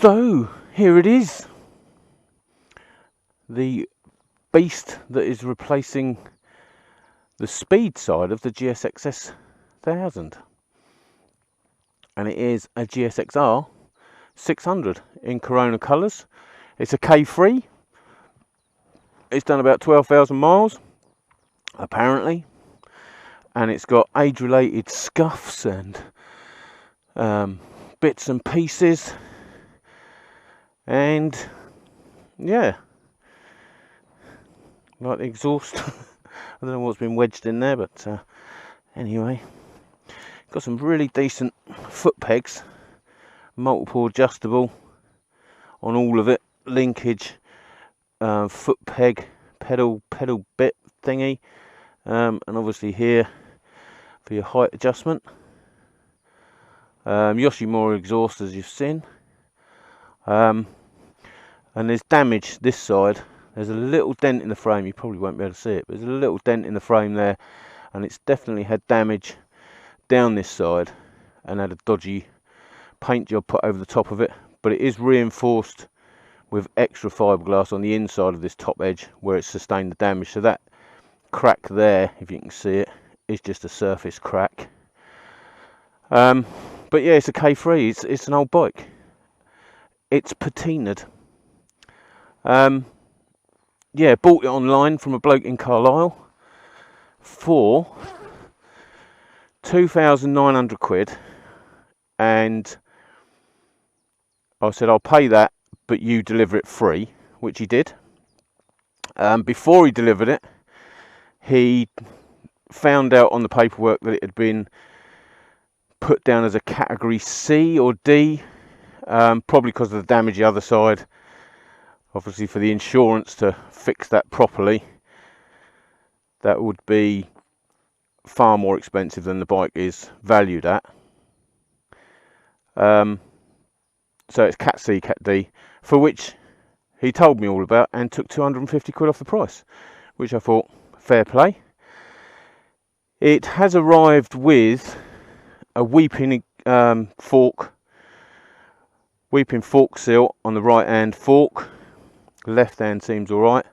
So here it is, the beast that is replacing the speed side of the GSX-S 1000, and it is a GSX-R 600 in Corona colours. It's a K3. It's done about 12,000 miles apparently, and it's got age-related scuffs and bits and pieces, and yeah, like the exhaust. I don't know what's been wedged in there, but anyway, got some really decent foot pegs, multiple adjustable on all of it, linkage, foot peg, pedal bit thingy, and obviously here for your height adjustment. Yoshimura exhaust, as you've seen, and there's damage this side. There's a little dent in the frame, you probably won't be able to see it, but there's a little dent in the frame there, and it's definitely had damage down this side and had a dodgy paint job put over the top of it. But it is reinforced with extra fiberglass on the inside of this top edge where it's sustained the damage. So that crack there, if you can see it, is just a surface crack. But yeah, it's a K3. It's an old bike. It's patinaed. Yeah, bought it online from a bloke in Carlisle for 2,900 quid, and I said I'll pay that, but you deliver it free, which he did. Before he delivered it, he found out on the paperwork that it had been put down as a category C or D, probably because of the damage the other side. Obviously, for the insurance to fix that properly, that would be far more expensive than the bike is valued at. So it's Cat C, Cat D, for which he told me all about and took 250 quid off the price, which I thought fair play. It has arrived with a weeping fork seal on the right hand fork. Left hand seems alright.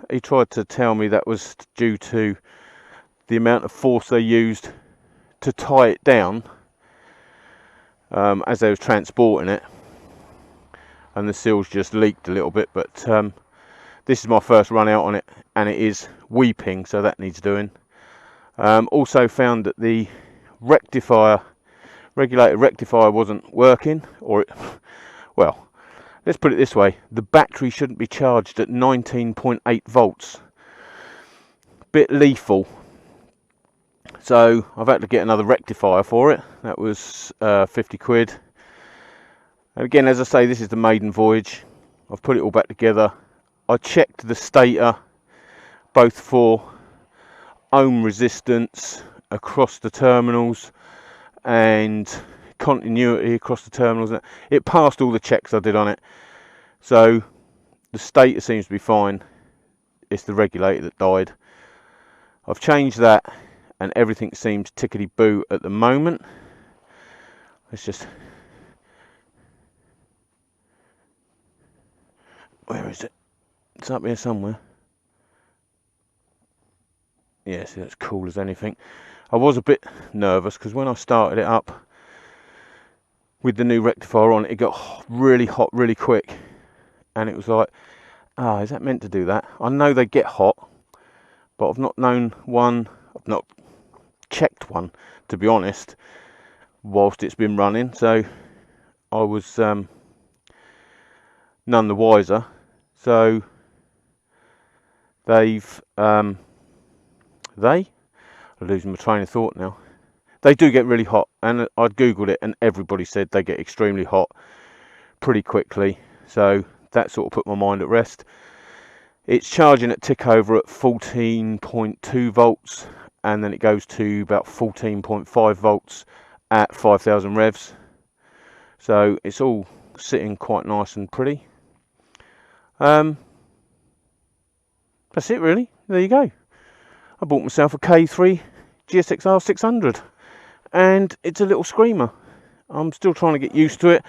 He tried to tell me that was due to the amount of force they used to tie it down as they was transporting it, and the seals just leaked a little bit. But this is my first run out on it, and it is weeping, so that needs doing. Also found that the regulator rectifier wasn't working, or well, let's put it this way, the battery shouldn't be charged at 19.8 volts. Bit lethal. So I've had to get another rectifier for it. That was 50 quid. And again, as I say, this is the maiden voyage. I've put it all back together. I checked the stator, both for ohm resistance across the terminals and continuity across the terminals. It passed all the checks I did on it, so the stator seems to be fine. It's the regulator that died. I've changed that and everything seems tickety boo at the moment. Let's just, where is it? It's up here somewhere. Yeah, see, that's cool as anything. I was a bit nervous because when I started it up with the new rectifier on, it got really hot really quick, and it was like, is that meant to do that? I know they get hot, but I've not checked one, to be honest, whilst it's been running, so I was none the wiser. So I'm losing my train of thought now. They do get really hot, and I googled it and everybody said they get extremely hot pretty quickly, so that sort of put my mind at rest. It's charging at tick over at 14.2 volts, and then it goes to about 14.5 volts at 5,000 revs, so it's all sitting quite nice and pretty. That's it really. There you go. I bought myself a K3 GSX-R 600, and it's a little screamer. I'm still trying to get used to it.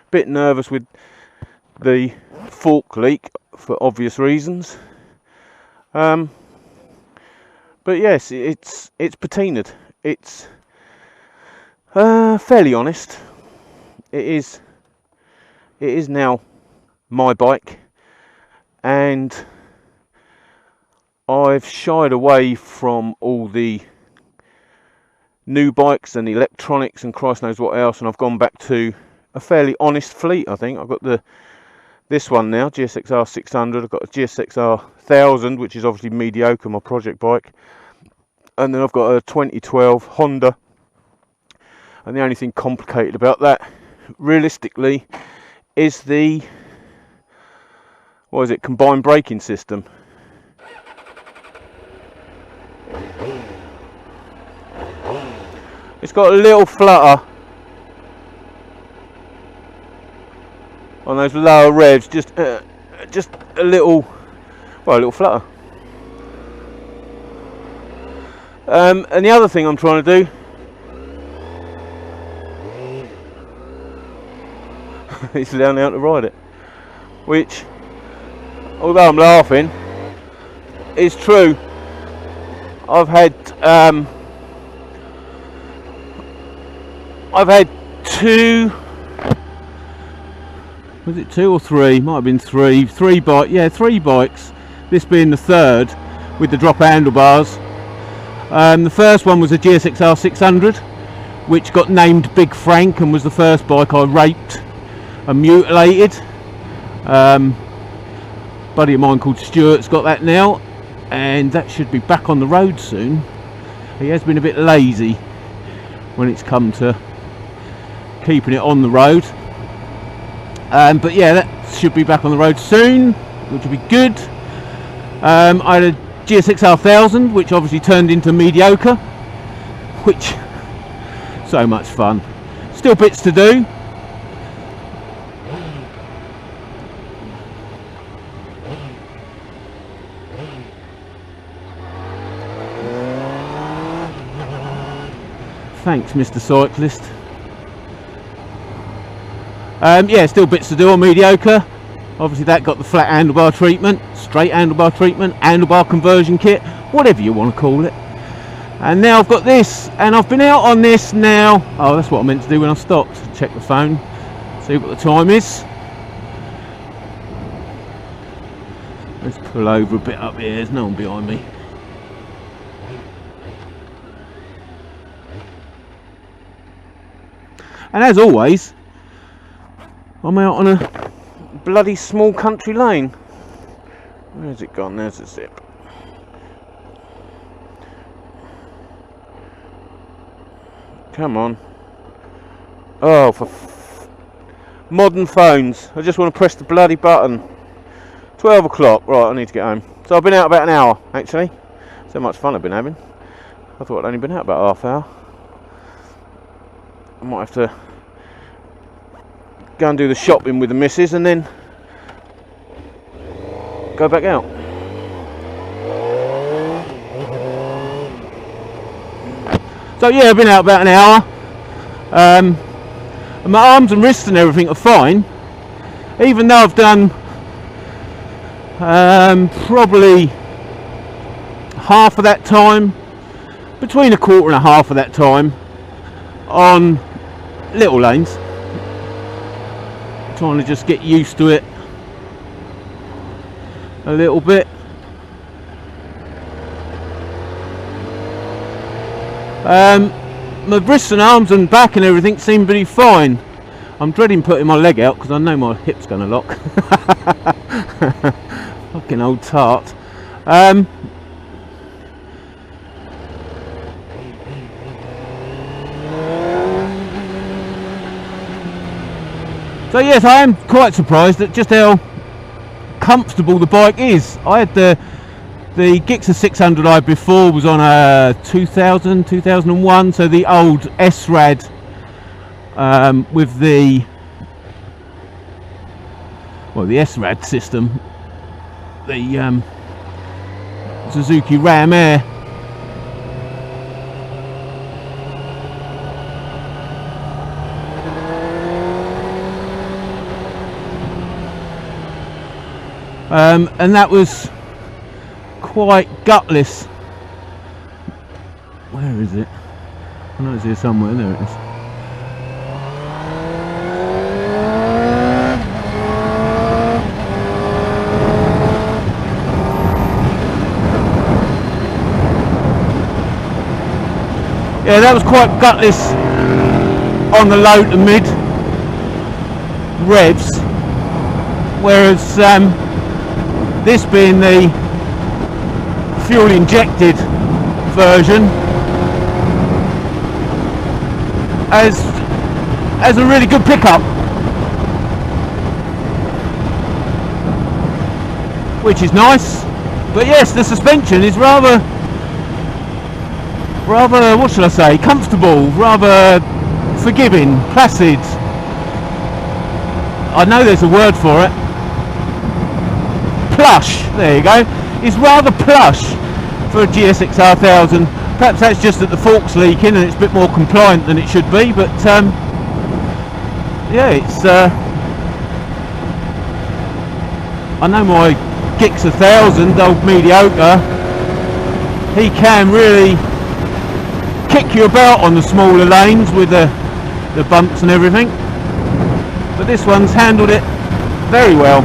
Bit nervous with the fork leak for obvious reasons. But yes, it's patinaed. It's fairly honest. It is now my bike, and I've shied away from all the new bikes and electronics and Christ knows what else, and I've gone back to a fairly honest fleet. I think I've got this one now, GSXR 600. I've got a GSXR 1000, which is obviously mediocre, my project bike, and then I've got a 2012 Honda. And the only thing complicated about that, realistically, is the combined braking system. It's got a little flutter on those lower revs, just a little flutter. And the other thing I'm trying to do is learn how to ride it, which, although I'm laughing, is true. I've had two, was it two or three? Might have been three bikes. This being the third with the drop handlebars. The first one was a GSXR 600, which got named Big Frank and was the first bike I raped and mutilated. Buddy of mine called Stuart's got that now, and that should be back on the road soon. He has been a bit lazy when it's come to keeping it on the road, but yeah, that should be back on the road soon, which will be good. I had a GSXR 1000, which obviously turned into mediocre, which, so much fun. Still bits to do. Thanks, Mr. Cyclist. Yeah, still bits to do on mediocre. Obviously that got the flat handlebar treatment, straight handlebar treatment, handlebar conversion kit, whatever you want to call it. And now I've got this, and I've been out on this now. Oh, that's what I meant to do when I stopped. Check the phone, see what the time is. Let's pull over a bit up here, there's no one behind me. And as always, I'm out on a bloody small country lane. Where's it gone? There's the zip. Come on. Oh, for modern phones. I just want to press the bloody button. 12 o'clock. Right, I need to get home. So I've been out about an hour, actually. So much fun I've been having. I thought I'd only been out about half hour. I might have to go and do the shopping with the missus and then go back out. So yeah, I've been out about an hour. And my arms and wrists and everything are fine, even though I've done probably half of that time, between a quarter and a half of that time on little lanes, trying to just get used to it a little bit. My wrists and arms and back and everything seem to be fine. I'm dreading putting my leg out because I know my hip's going to lock. Fucking old tart. So yes, I am quite surprised at just how comfortable the bike is. I had the Gixxer 600 I had before was on a 2001, so the old S-Rad with the S-Rad system, the Suzuki Ram Air. and that was quite gutless. Where is it? I know it's here somewhere. There it is. Yeah, that was quite gutless on the low to mid revs, whereas this being the fuel injected version has a really good pickup, which is nice. But yes, the suspension is rather, what shall I say, comfortable, rather forgiving, placid. I know there's a word for it. Plush, there you go. It's rather plush for a GSX-R 1000. Perhaps that's just that the fork's leaking and it's a bit more compliant than it should be, but yeah, it's I know my Gix 1000, old mediocre, he can really kick you about on the smaller lanes with the bumps and everything, but this one's handled it very well.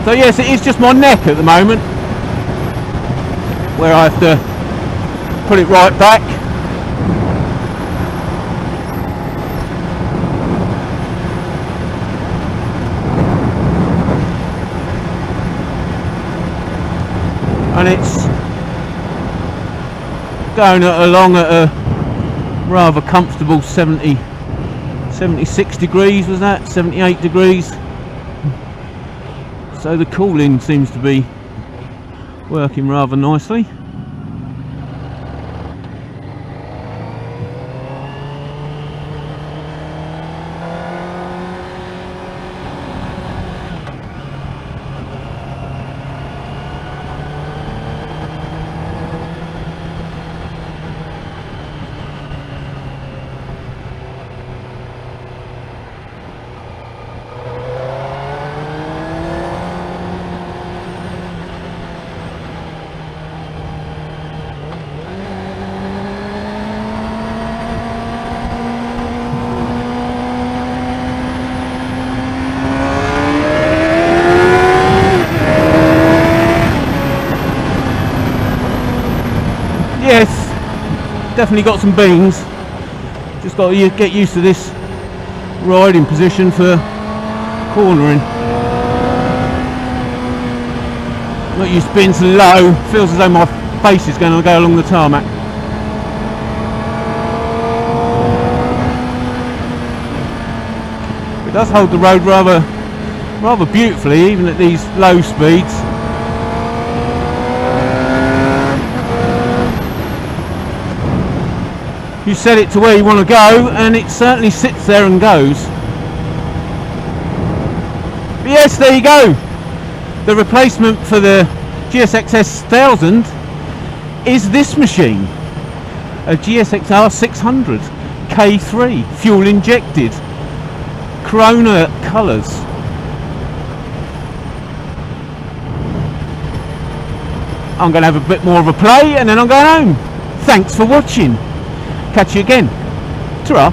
So yes, it is just my neck at the moment where I have to put it right back. And it's going along at a rather comfortable 76 degrees, was that? 78 degrees. So the cooling seems to be working rather nicely. Yes, definitely got some beans. Just got to get used to this riding position for cornering. Not used to being so low. Feels as though my face is going to go along the tarmac. It does hold the road rather beautifully, even at these low speeds. You set it to where you want to go and it certainly sits there and goes. But yes, there you go. The replacement for the GSX-S 1000 is this machine, a GSX-R 600 K3 fuel injected, Corona colours. I'm going to have a bit more of a play and then I'm going home. Thanks for watching. Catch you again. Ta-ra.